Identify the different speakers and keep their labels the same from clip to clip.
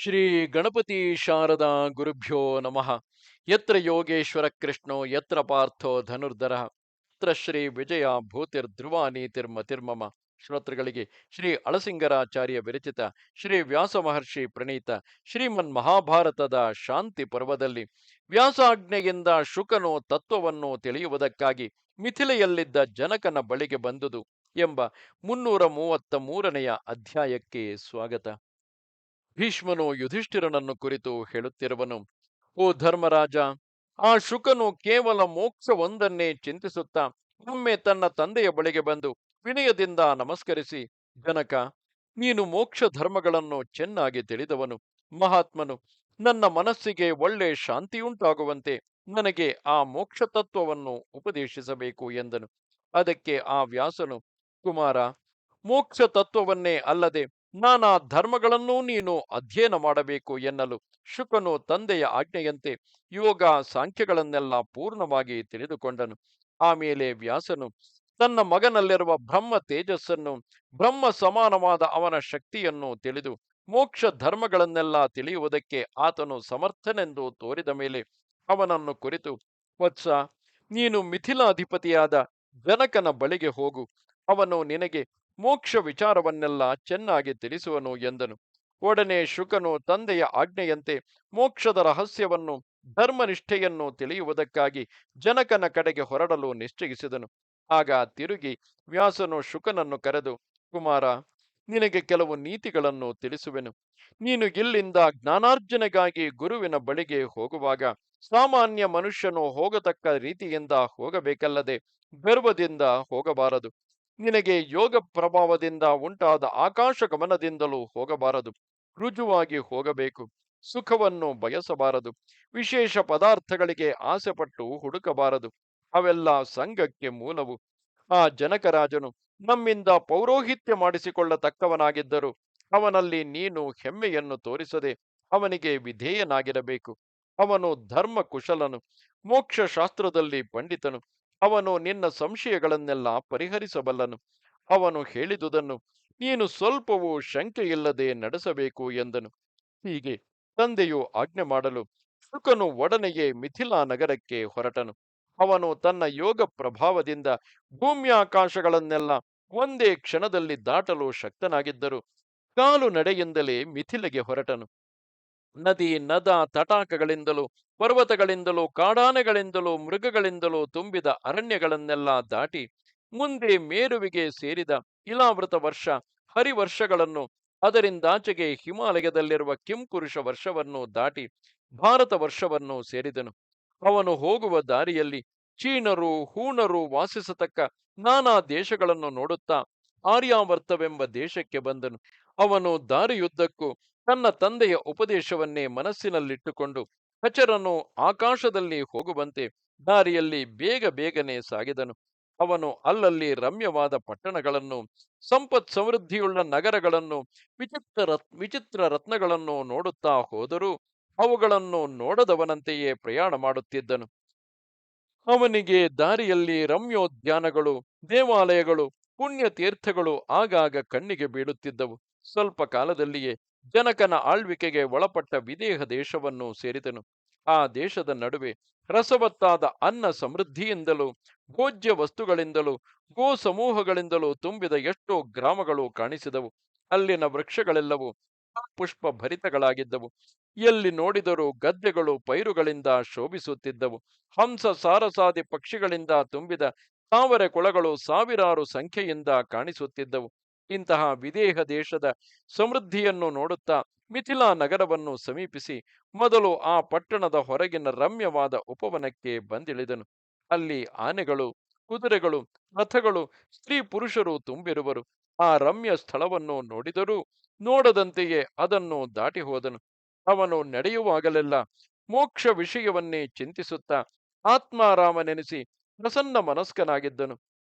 Speaker 1: ಶ್ರೀ ಗಣಪತಿ ಶಾರದಾ ಗುರುಭ್ಯೋ ನಮಃ. ಯತ್ರ ಯೋಗೇಶ್ವರ ಕೃಷ್ಣೋ ಯತ್ರ ಪಾರ್ಥೋ ಧನುರ್ಧರಃ ಯತ್ರ ಶ್ರೀ ವಿಜಯ ಭೂತಿರ್ಧ್ರುವ ನೀತಿರ್ಮತಿರ್ಮಮ. ಶ್ರೋತೃಗಳಿಗೆ ಶ್ರೀ ಅಳಸಿಂಗರಾಚಾರ್ಯ ವಿರಚಿತ ಶ್ರೀ ವ್ಯಾಸ ಮಹರ್ಷಿ ಪ್ರಣೀತ ಶ್ರೀಮನ್ ಮಹಾಭಾರತದ ಶಾಂತಿ ಪರ್ವದಲ್ಲಿ ವ್ಯಾಸಾಜ್ಞೆಯಿಂದ ಶುಕನು ತತ್ವವನ್ನು ತಿಳಿಯುವುದಕ್ಕಾಗಿ ಮಿಥಿಲೆಯಲ್ಲಿದ್ದ ಜನಕನ ಬಳಿಗೆ ಬಂದುದು ಎಂಬ 333ನೆಯ ಅಧ್ಯಾಯಕ್ಕೆ ಸ್ವಾಗತ. ಭೀಷ್ಮನು ಯುಧಿಷ್ಠಿರನನ್ನು ಕುರಿತು ಹೇಳುತ್ತಿರುವನು. ಓ ಧರ್ಮರಾಜ, ಆ ಶುಕನು ಕೇವಲ ಮೋಕ್ಷವೊಂದನ್ನೇ ಚಿಂತಿಸುತ್ತಾ ಒಮ್ಮೆ ತನ್ನ ತಂದೆಯ ಬಳಿಗೆ ಬಂದು ವಿನಯದಿಂದ ನಮಸ್ಕರಿಸಿ, ಜನಕ, ನೀನು ಮೋಕ್ಷ ಧರ್ಮಗಳನ್ನು ಚೆನ್ನಾಗಿ ತಿಳಿದವನು, ಮಹಾತ್ಮನು, ನನ್ನ ಮನಸ್ಸಿಗೆ ಒಳ್ಳೆ ಶಾಂತಿಯುಂಟಾಗುವಂತೆ ನನಗೆ ಆ ಮೋಕ್ಷ ತತ್ವವನ್ನು ಉಪದೇಶಿಸಬೇಕು ಎಂದನು. ಅದಕ್ಕೆ ಆ ವ್ಯಾಸನು, ಕುಮಾರ, ಮೋಕ್ಷ ತತ್ವವನ್ನೇ ಅಲ್ಲದೆ ನಾನಾ ಧರ್ಮಗಳನ್ನೂ ನೀನು ಅಧ್ಯಯನ ಮಾಡಬೇಕು ಎನ್ನಲು ಶುಕನು ತಂದೆಯ ಆಜ್ಞೆಯಂತೆ ಯೋಗ ಸಾಂಖ್ಯಗಳನ್ನೆಲ್ಲ ಪೂರ್ಣವಾಗಿ ತಿಳಿದುಕೊಂಡನು. ಆಮೇಲೆ ವ್ಯಾಸನು ತನ್ನ ಮಗನಲ್ಲಿರುವ ಬ್ರಹ್ಮ ತೇಜಸ್ಸನ್ನು, ಬ್ರಹ್ಮ ಸಮಾನವಾದ ಅವನ ಶಕ್ತಿಯನ್ನು ತಿಳಿದು ಮೋಕ್ಷ ಧರ್ಮಗಳನ್ನೆಲ್ಲ ತಿಳಿಯುವುದಕ್ಕೆ ಆತನು ಸಮರ್ಥನೆಂದು ತೋರಿದ ಮೇಲೆ ಅವನನ್ನು ಕುರಿತು, ವತ್ಸ, ನೀನು ಮಿಥಿಲಾಧಿಪತಿಯಾದ ಜನಕನ ಬಳಿಗೆ ಹೋಗು, ಅವನು ನಿನಗೆ ಮೋಕ್ಷ ವಿಚಾರವನ್ನೆಲ್ಲ ಚೆನ್ನಾಗಿ ತಿಳಿಸುವನು ಎಂದನು. ಒಡನೆ ಶುಕನು ತಂದೆಯ ಆಜ್ಞೆಯಂತೆ ಮೋಕ್ಷದ ರಹಸ್ಯವನ್ನು, ಧರ್ಮನಿಷ್ಠೆಯನ್ನು ತಿಳಿಯುವುದಕ್ಕಾಗಿ ಜನಕನ ಕಡೆಗೆ ಹೊರಡಲು ನಿಶ್ಚಯಿಸಿದನು. ಆಗ ತಿರುಗಿ ವ್ಯಾಸನು ಶುಕನನ್ನು ಕರೆದು, ಕುಮಾರ, ನಿನಗೆ ಕೆಲವು ನೀತಿಗಳನ್ನು ತಿಳಿಸುವೆನು. ನೀನು ಇಲ್ಲಿಂದ ಜ್ಞಾನಾರ್ಜನೆಗಾಗಿ ಗುರುವಿನ ಬಳಿಗೆ ಹೋಗುವಾಗ ಸಾಮಾನ್ಯ ಮನುಷ್ಯನು ಹೋಗತಕ್ಕ ರೀತಿಯಿಂದ ಹೋಗಬೇಕಲ್ಲದೆ ಗರ್ವದಿಂದ ಹೋಗಬಾರದು. ನಿನಗೆ ಯೋಗ ಪ್ರಭಾವದಿಂದ ಉಂಟಾದ ಆಕಾಶ ಗಮನದಿಂದಲೂ ಹೋಗಬಾರದು. ರುಜುವಾಗಿ ಹೋಗಬೇಕು. ಸುಖವನ್ನು ಬಯಸಬಾರದು. ವಿಶೇಷ ಪದಾರ್ಥಗಳಿಗೆ ಆಸೆಪಟ್ಟು ಹುಡುಕಬಾರದು. ಅವೆಲ್ಲ ಸಂಘಕ್ಕೆ ಮೂಲವು. ಆ ಜನಕರಾಜನು ನಮ್ಮಿಂದ ಪೌರೋಹಿತ್ಯ ಮಾಡಿಸಿಕೊಳ್ಳತಕ್ಕವನಾಗಿದ್ದರೂ ಅವನಲ್ಲಿ ನೀನು ಹೆಮ್ಮೆಯನ್ನು ತೋರಿಸದೆ ಅವನಿಗೆ ವಿಧೇಯನಾಗಿರಬೇಕು. ಅವನು ಧರ್ಮ ಕುಶಲನು, ಮೋಕ್ಷ ಶಾಸ್ತ್ರದಲ್ಲಿ ಪಂಡಿತನು. ಅವನು ನಿನ್ನ ಸಂಶಯಗಳನ್ನೆಲ್ಲ ಪರಿಹರಿಸಬಲ್ಲನು. ಅವನು ಹೇಳಿದುದನ್ನು ನೀನು ಸ್ವಲ್ಪವೂ ಶಂಕೆಯಿಲ್ಲದೆ ನಡೆಸಬೇಕು ಎಂದನು. ಹೀಗೆ ತಂದೆಯು ಆಜ್ಞೆ ಮಾಡಲು ಶುಕನು ಒಡನೆಯೇ ಮಿಥಿಲಾ ನಗರಕ್ಕೆ ಹೊರಟನು. ಅವನು ತನ್ನ ಯೋಗ ಪ್ರಭಾವದಿಂದ ಭೂಮ್ಯಾಕಾಶಗಳನ್ನೆಲ್ಲ ಒಂದೇ ಕ್ಷಣದಲ್ಲಿ ದಾಟಲು ಶಕ್ತನಾಗಿದ್ದರು ಕಾಲು ನಡೆಯಿಂದಲೇ ಮಿಥಿಲೆಗೆ ಹೊರಟನು. ನದಿ ನದ ತಟಾಕಗಳಿಂದಲೂ ಪರ್ವತಗಳಿಂದಲೂ ಕಾಡಾನೆಗಳಿಂದಲೂ ಮೃಗಗಳಿಂದಲೂ ತುಂಬಿದ ಅರಣ್ಯಗಳನ್ನೆಲ್ಲ ದಾಟಿ ಮುಂದೆ ಮೇರುವಿಗೆ ಸೇರಿದ ಇಲಾವೃತ ವರ್ಷ ಹರಿವರ್ಷಗಳನ್ನು, ಅದರಿಂದಾಚೆಗೆ ಹಿಮಾಲಯದಲ್ಲಿರುವ ಕಿಂಪುರುಷ ವರ್ಷವನ್ನು ದಾಟಿ ಭಾರತ ವರ್ಷವನ್ನು ಸೇರಿದನು. ಅವನು ಹೋಗುವ ದಾರಿಯಲ್ಲಿ ಚೀನರು ಹೂಣರು ವಾಸಿಸತಕ್ಕ ನಾನಾ ದೇಶಗಳನ್ನು ನೋಡುತ್ತಾ ಆರ್ಯಾವರ್ತವೆಂಬ ದೇಶಕ್ಕೆ ಬಂದನು. ಅವನು ದಾರಿಯುದ್ದಕ್ಕೂ ತನ್ನ ತಂದೆಯ ಉಪದೇಶವನ್ನೇ ಮನಸ್ಸಿನಲ್ಲಿಟ್ಟುಕೊಂಡು ಖಚರನು ಆಕಾಶದಲ್ಲಿ ಹೋಗುವಂತೆ ದಾರಿಯಲ್ಲಿ ಬೇಗ ಬೇಗನೆ ಸಾಗಿದನು. ಅವನು ಅಲ್ಲಲ್ಲಿ ರಮ್ಯವಾದ ಪಟ್ಟಣಗಳನ್ನು, ಸಂಪತ್ ಸಮೃದ್ಧಿಯುಳ್ಳ ನಗರಗಳನ್ನು, ವಿಚಿತ್ರ ರತ್ನಗಳನ್ನು ನೋಡುತ್ತಾ ಹೋದರೂ ಅವುಗಳನ್ನು ನೋಡದವನಂತೆಯೇ ಪ್ರಯಾಣ ಮಾಡುತ್ತಿದ್ದನು. ಅವನಿಗೆ ದಾರಿಯಲ್ಲಿ ರಮ್ಯೋದ್ಯಾನಗಳು, ದೇವಾಲಯಗಳು, ಪುಣ್ಯ ತೀರ್ಥಗಳು ಆಗಾಗ ಕಣ್ಣಿಗೆ ಬೀಳುತ್ತಿದ್ದವು. ಸ್ವಲ್ಪ ಕಾಲದಲ್ಲಿಯೇ ಜನಕನ ಆಳ್ವಿಕೆಗೆ ಒಳಪಟ್ಟ ವಿದೇಹ ದೇಶವನ್ನು ಸೇರಿದನು. ಆ ದೇಶದ ನಡುವೆ ರಸವತ್ತಾದ ಅನ್ನ ಸಮೃದ್ಧಿಯಿಂದಲೂ ಭೋಜ್ಯ ವಸ್ತುಗಳಿಂದಲೂ ಗೋ ಸಮೂಹಗಳಿಂದಲೂ ತುಂಬಿದ ಎಷ್ಟೋ ಗ್ರಾಮಗಳು ಕಾಣಿಸಿದವು. ಅಲ್ಲಿನ ವೃಕ್ಷಗಳೆಲ್ಲವೂ ಪುಷ್ಪ ಭರಿತಗಳಾಗಿದ್ದವು. ಎಲ್ಲಿ ನೋಡಿದರೂ ಗದ್ದೆಗಳು ಪೈರುಗಳಿಂದ ಶೋಭಿಸುತ್ತಿದ್ದವು. ಹಂಸ ಸಾರಸಾದಿ ಪಕ್ಷಿಗಳಿಂದ ತುಂಬಿದ ತಾವರೆ ಕೊಳಗಳು ಸಾವಿರಾರು ಸಂಖ್ಯೆಯಿಂದ ಕಾಣಿಸುತ್ತಿದ್ದವು. ಇಂತಹ ವಿದೇಹ ದೇಶದ ಸಮೃದ್ಧಿಯನ್ನು ನೋಡುತ್ತಾ ಮಿಥಿಲಾ ನಗರವನ್ನು ಸಮೀಪಿಸಿ ಮೊದಲು ಆ ಪಟ್ಟಣದ ಹೊರಗಿನ ರಮ್ಯವಾದ ಉಪವನಕ್ಕೆ ಬಂದಿಳಿದನು. ಅಲ್ಲಿ ಆನೆಗಳು, ಕುದುರೆಗಳು, ರಥಗಳು, ಸ್ತ್ರೀ ಪುರುಷರು ತುಂಬಿರುವರು. ಆ ರಮ್ಯ ಸ್ಥಳವನ್ನು ನೋಡಿದರೂ ನೋಡದಂತೆಯೇ ಅದನ್ನು ದಾಟಿ ಹೋದನು. ಅವನು ನಡೆಯುವಾಗಲೆಲ್ಲ ಮೋಕ್ಷ ವಿಷಯವನ್ನೇ ಚಿಂತಿಸುತ್ತಾ ಆತ್ಮಾರಾಮನೆನಿಸಿ ಪ್ರಸನ್ನ ಮನಸ್ಕನಾಗಿದ್ದನು.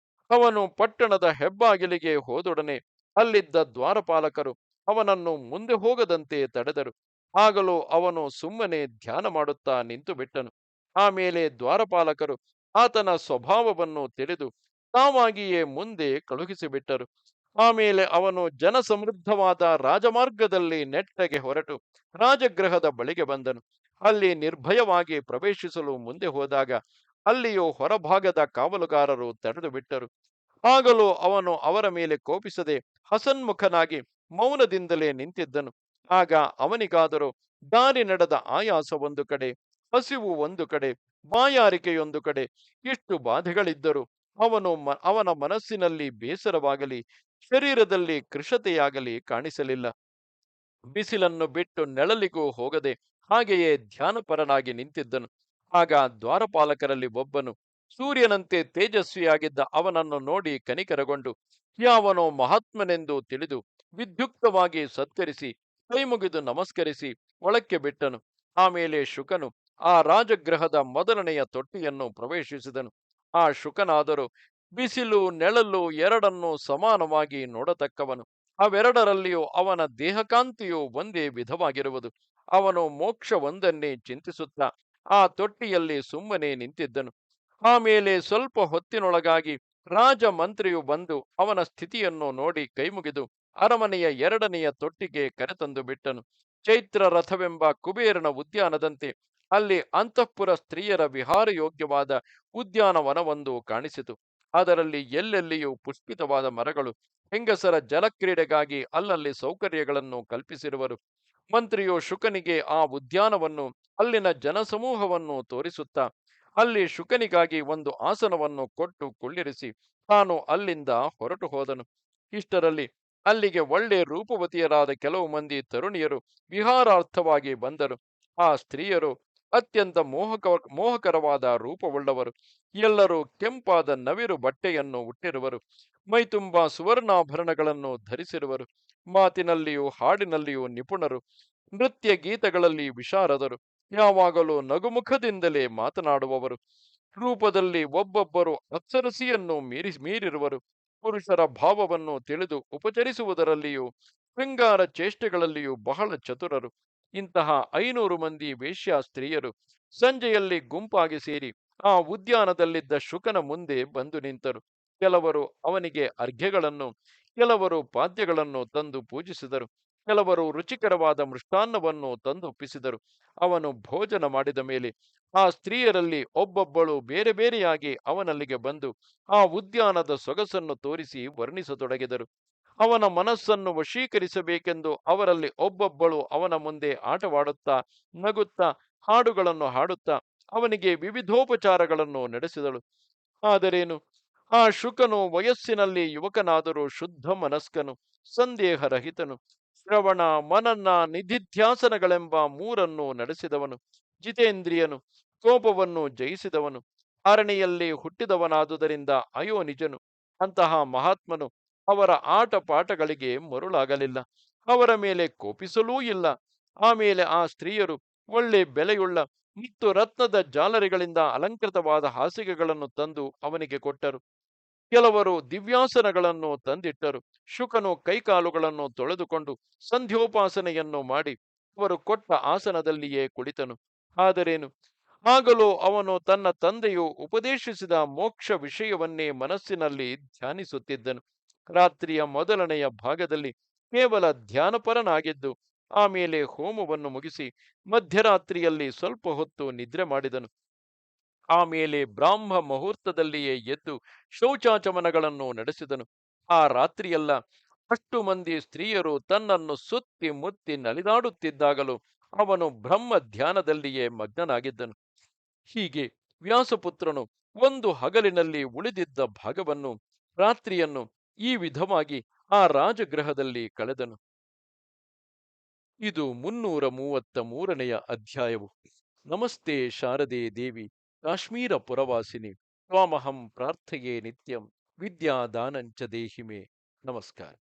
Speaker 1: ಅವನು ಪಟ್ಟಣದ ಹೆಬ್ಬಾಗಿಲಿಗೆ ಹೋದೊಡನೆ ಅಲ್ಲಿದ್ದ ದ್ವಾರಪಾಲಕರು ಅವನನ್ನು ಮುಂದೆ ಹೋಗದಂತೆ ತಡೆದರು. ಆಗಲೂ ಅವನು ಸುಮ್ಮನೆ ಧ್ಯಾನ ಮಾಡುತ್ತಾ ನಿಂತು ಬಿಟ್ಟನು. ಆಮೇಲೆ ದ್ವಾರಪಾಲಕರು ಆತನ ಸ್ವಭಾವವನ್ನು ತಿಳಿದು ತಾವಾಗಿಯೇ ಮುಂದೆ ಕಳುಹಿಸಿಬಿಟ್ಟರು. ಆಮೇಲೆ ಅವನು ಜನಸಮೃದ್ಧವಾದ ರಾಜಮಾರ್ಗದಲ್ಲಿ ನೆಟ್ಟಗೆ ಹೊರಟು ರಾಜಗೃಹದ ಬಳಿಗೆ ಬಂದನು. ಅಲ್ಲಿ ನಿರ್ಭಯವಾಗಿ ಪ್ರವೇಶಿಸಲು ಮುಂದೆ ಹೋದಾಗ ಅಲ್ಲಿಯೂ ಹೊರಭಾಗದ ಕಾವಲುಗಾರರು ತಡೆದು ಬಿಟ್ಟರು. ಆಗಲೂ ಅವನು ಅವರ ಮೇಲೆ ಕೋಪಿಸದೆ ಹಸನ್ಮುಖನಾಗಿ ಮೌನದಿಂದಲೇ ನಿಂತಿದ್ದನು. ಆಗ ಅವನಿಗಾದರೂ ದಾರಿ ನಡೆದ ಆಯಾಸ ಒಂದು ಕಡೆ, ಹಸಿವು ಒಂದು ಕಡೆ, ಬಾಯಾರಿಕೆಯೊಂದು ಕಡೆ, ಇಷ್ಟು ಬಾಧೆಗಳಿದ್ದರೂ ಅವನ ಮನಸ್ಸಿನಲ್ಲಿ ಬೇಸರವಾಗಲಿ ಶರೀರದಲ್ಲಿ ಕೃಶತೆಯಾಗಲಿ ಕಾಣಿಸಲಿಲ್ಲ. ಬಿಸಿಲನ್ನು ಬಿಟ್ಟು ನೆಳಲಿಗೂ ಹೋಗದೆ ಹಾಗೆಯೇ ಧ್ಯಾನಪರನಾಗಿ ನಿಂತಿದ್ದನು. ಆಗ ದ್ವಾರಪಾಲಕರಲ್ಲಿ ಒಬ್ಬನು ಸೂರ್ಯನಂತೆ ತೇಜಸ್ವಿಯಾಗಿದ್ದ ಅವನನ್ನು ನೋಡಿ ಕನಿಕರಗೊಂಡು ಯಾವನೋ ಮಹಾತ್ಮನೆಂದು ತಿಳಿದು ವಿದ್ಯುಕ್ತವಾಗಿ ಸತ್ಕರಿಸಿ ಕೈಮುಗಿದು ನಮಸ್ಕರಿಸಿ ಒಳಕ್ಕೆ ಬಿಟ್ಟನು. ಆಮೇಲೆ ಶುಕನು ಆ ರಾಜಗೃಹದ ಮೊದಲನೆಯ ತೊಟ್ಟಿಯನ್ನು ಪ್ರವೇಶಿಸಿದನು. ಆ ಶುಕನಾದರೂ ಬಿಸಿಲು ನೆಳಲು ಎರಡನ್ನೂ ಸಮಾನವಾಗಿ ನೋಡತಕ್ಕವನು. ಅವೆರಡರಲ್ಲಿಯೂ ಅವನ ದೇಹಕಾಂತಿಯು ಒಂದೇ ವಿಧವಾಗಿರುವುದು. ಅವನು ಮೋಕ್ಷ ಒಂದನ್ನೇ ಚಿಂತಿಸುತ್ತಾ ಆ ತೊಟ್ಟಿಯಲ್ಲಿ ಸುಮ್ಮನೆ ನಿಂತಿದ್ದನು. ಆಮೇಲೆ ಸ್ವಲ್ಪ ಹೊತ್ತಿನೊಳಗಾಗಿ ರಾಜ ಮಂತ್ರಿಯು ಬಂದು ಅವನ ಸ್ಥಿತಿಯನ್ನು ನೋಡಿ ಕೈಮುಗಿದು ಅರಮನೆಯ ಎರಡನೆಯ ತೊಟ್ಟಿಗೆ ಕರೆತಂದು ಬಿಟ್ಟನು. ಚೈತ್ರ ರಥವೆಂಬ ಕುಬೇರನ ಉದ್ಯಾನದಂತೆ ಅಲ್ಲಿ ಅಂತಃಪುರ ಸ್ತ್ರೀಯರ ವಿಹಾರ ಯೋಗ್ಯವಾದ ಉದ್ಯಾನವನವೊಂದು ಕಾಣಿಸಿತು. ಅದರಲ್ಲಿ ಎಲ್ಲೆಲ್ಲಿಯೂ ಪುಷ್ಪಿತವಾದ ಮರಗಳು, ಹೆಂಗಸರ ಜಲಕ್ರೀಡೆಗಾಗಿ ಅಲ್ಲಲ್ಲಿ ಸೌಕರ್ಯಗಳನ್ನು ಕಲ್ಪಿಸಿರುವರು. ಮಂತ್ರಿಯು ಶುಕನಿಗೆ ಆ ಉದ್ಯಾನವನ್ನು ಅಲ್ಲಿನ ಜನಸಮೂಹವನ್ನು ತೋರಿಸುತ್ತಾ ಅಲ್ಲಿ ಶುಕನಿಗಾಗಿ ಒಂದು ಆಸನವನ್ನು ಕೊಟ್ಟು ಕುಳ್ಳಿರಿಸಿ ತಾನು ಅಲ್ಲಿಂದ ಹೊರಟು ಹೋದನು. ಇಷ್ಟರಲ್ಲಿ ಅಲ್ಲಿಗೆ ಒಳ್ಳೆ ರೂಪವತಿಯರಾದ ಕೆಲವು ಮಂದಿ ತರುಣಿಯರು ವಿಹಾರಾರ್ಥವಾಗಿ ಬಂದರು. ಆ ಸ್ತ್ರೀಯರು ಅತ್ಯಂತ ಮೋಹಕರವಾದ ರೂಪವುಳ್ಳವರು. ಎಲ್ಲರೂ ಕೆಂಪಾದ ನವಿರು ಬಟ್ಟೆಯನ್ನು ಉಟ್ಟಿರುವರು. ಮೈತುಂಬ ಸುವರ್ಣಾಭರಣಗಳನ್ನು ಧರಿಸಿರುವರು. ಮಾತಿನಲ್ಲಿಯೂ ಹಾಡಿನಲ್ಲಿಯೂ ನಿಪುಣರು. ನೃತ್ಯ ಗೀತಗಳಲ್ಲಿ ವಿಶಾರದರು. ಯಾವಾಗಲೂ ನಗುಮುಖದಿಂದಲೇ ಮಾತನಾಡುವವರು. ರೂಪದಲ್ಲಿ ಒಬ್ಬೊಬ್ಬರು ಅಪ್ಸರಸಿಯನ್ನು ಮೀರಿರುವರು. ಪುರುಷರ ಭಾವವನ್ನು ತಿಳಿದು ಉಪಚರಿಸುವುದರಲ್ಲಿಯೂ ಶೃಂಗಾರ ಚೇಷ್ಟೆಗಳಲ್ಲಿಯೂ ಬಹಳ ಚತುರರು. ಇಂತಹ 500 ಮಂದಿ ವೇಶ್ಯಾ ಸ್ತ್ರೀಯರು ಸಂಜೆಯಲ್ಲಿ ಗುಂಪಾಗಿ ಸೇರಿ ಆ ಉದ್ಯಾನದಲ್ಲಿದ್ದ ಶುಕನ ಮುಂದೆ ಬಂದು ನಿಂತರು. ಕೆಲವರು ಅವನಿಗೆ ಅರ್ಘ್ಯಗಳನ್ನು, ಕೆಲವರು ಪಾದ್ಯಗಳನ್ನು ತಂದು ಪೂಜಿಸಿದರು. ಕೆಲವರು ರುಚಿಕರವಾದ ಮೃಷ್ಟಾನ್ನವನ್ನು ತಂದೊಪ್ಪಿಸಿದರು. ಅವನು ಭೋಜನ ಮಾಡಿದ ಮೇಲೆ ಆ ಸ್ತ್ರೀಯರಲ್ಲಿ ಒಬ್ಬೊಬ್ಬಳು ಬೇರೆ ಬೇರೆಯಾಗಿ ಅವನಲ್ಲಿಗೆ ಬಂದು ಆ ಉದ್ಯಾನದ ಸೊಗಸನ್ನು ತೋರಿಸಿ ವರ್ಣಿಸತೊಡಗಿದರು. ಅವನ ಮನಸ್ಸನ್ನು ವಶೀಕರಿಸಬೇಕೆಂದು ಅವರಲ್ಲಿ ಒಬ್ಬೊಬ್ಬಳು ಅವನ ಮುಂದೆ ಆಟವಾಡುತ್ತಾ ನಗುತ್ತಾ ಹಾಡುಗಳನ್ನು ಹಾಡುತ್ತಾ ಅವನಿಗೆ ವಿವಿಧೋಪಚಾರಗಳನ್ನು ನಡೆಸಿದಳು. ಆದರೇನು, ಆ ಶುಕನು ವಯಸ್ಸಿನಲ್ಲಿ ಯುವಕನಾದರೂ ಶುದ್ಧ ಮನಸ್ಕನು, ಸಂದೇಹರಹಿತನು, ಶ್ರವಣ ಮನನ ನಿಧಿಧ್ಯಾಸನಗಳೆಂಬ ಮೂರನ್ನು ನಡೆಸಿದವನು, ಜಿತೇಂದ್ರಿಯನು, ಕೋಪವನ್ನು ಜಯಿಸಿದವನು, ಅರಣಿಯಲ್ಲಿ ಹುಟ್ಟಿದವನಾದುದರಿಂದ ಅಯೋನಿಜನು. ಅಂತಹ ಮಹಾತ್ಮನು ಅವರ ಆಟ ಪಾಠಗಳಿಗೆ ಮರುಳಾಗಲಿಲ್ಲ, ಅವರ ಮೇಲೆ ಕೋಪಿಸಲೂ ಇಲ್ಲ. ಆಮೇಲೆ ಆ ಸ್ತ್ರೀಯರು ಒಳ್ಳೆ ಬೆಲೆಯುಳ್ಳ ಮತ್ತು ರತ್ನದ ಜಾಲರಿಗಳಿಂದ ಅಲಂಕೃತವಾದ ಹಾಸಿಗೆಗಳನ್ನು ತಂದು ಅವನಿಗೆ ಕೊಟ್ಟರು. ಕೆಲವರು ದಿವ್ಯಾಸನಗಳನ್ನು ತಂದಿಟ್ಟರು. ಶುಕನು ಕೈಕಾಲುಗಳನ್ನು ತೊಳೆದುಕೊಂಡು ಸಂಧ್ಯೋಪಾಸನೆಯನ್ನು ಮಾಡಿ ಅವರು ಕೊಟ್ಟ ಆಸನದಲ್ಲಿಯೇ ಕುಳಿತನು. ಆದರೇನು, ಆಗಲೂ ಅವನು ತನ್ನ ತಂದೆಯು ಉಪದೇಶಿಸಿದ ಮೋಕ್ಷ ವಿಷಯವನ್ನೇ ಮನಸ್ಸಿನಲ್ಲಿ ಧ್ಯಾನಿಸುತ್ತಿದ್ದನು. ರಾತ್ರಿಯ ಮೊದಲನೆಯ ಭಾಗದಲ್ಲಿ ಕೇವಲ ಧ್ಯಾನಪರನಾಗಿದ್ದು ಆಮೇಲೆ ಹೋಮವನ್ನು ಮುಗಿಸಿ ಮಧ್ಯರಾತ್ರಿಯಲ್ಲಿ ಸ್ವಲ್ಪ ಹೊತ್ತು ನಿದ್ರೆ ಮಾಡಿದನು. ಆಮೇಲೆ ಬ್ರಾಹ್ಮ ಮುಹೂರ್ತದಲ್ಲಿಯೇ ಎದ್ದು ಶೌಚಾಚಮನಗಳನ್ನು ನಡೆಸಿದನು. ಆ ರಾತ್ರಿಯೆಲ್ಲ ಅಷ್ಟು ಮಂದಿ ಸ್ತ್ರೀಯರು ತನ್ನನ್ನು ಸುತ್ತಿ ಮುತ್ತಿ ನಲಿದಾಡುತ್ತಿದ್ದಾಗಲೂ ಅವನು ಬ್ರಹ್ಮ ಧ್ಯಾನದಲ್ಲಿಯೇ ಮಗ್ನನಾಗಿದ್ದನು. ಹೀಗೆ ವ್ಯಾಸಪುತ್ರನು ಒಂದು ಹಗಲಿನಲ್ಲಿ ಉಳಿದಿದ್ದ ಭಾಗವನ್ನು, ರಾತ್ರಿಯನ್ನು ಈ ವಿಧವಾಗಿ ಆ ರಾಜಗೃಹದಲ್ಲಿ ಕಳೆದನು. ಇದು 333ನೆಯ ಅಧ್ಯಾಯವು. ನಮಸ್ತೆ ಶಾರದೆ ದೇವಿ, ಕಾಶ್ಮೀರ ಪುರವಾಸಿನಿ, ತ್ವಾಮಹಂ ಪ್ರಾರ್ಥಯೇ ನಿತ್ಯಂ, ವಿದ್ಯಾದಾನಂಚ ದೇಹಿಮೆ. ನಮಸ್ಕಾರ.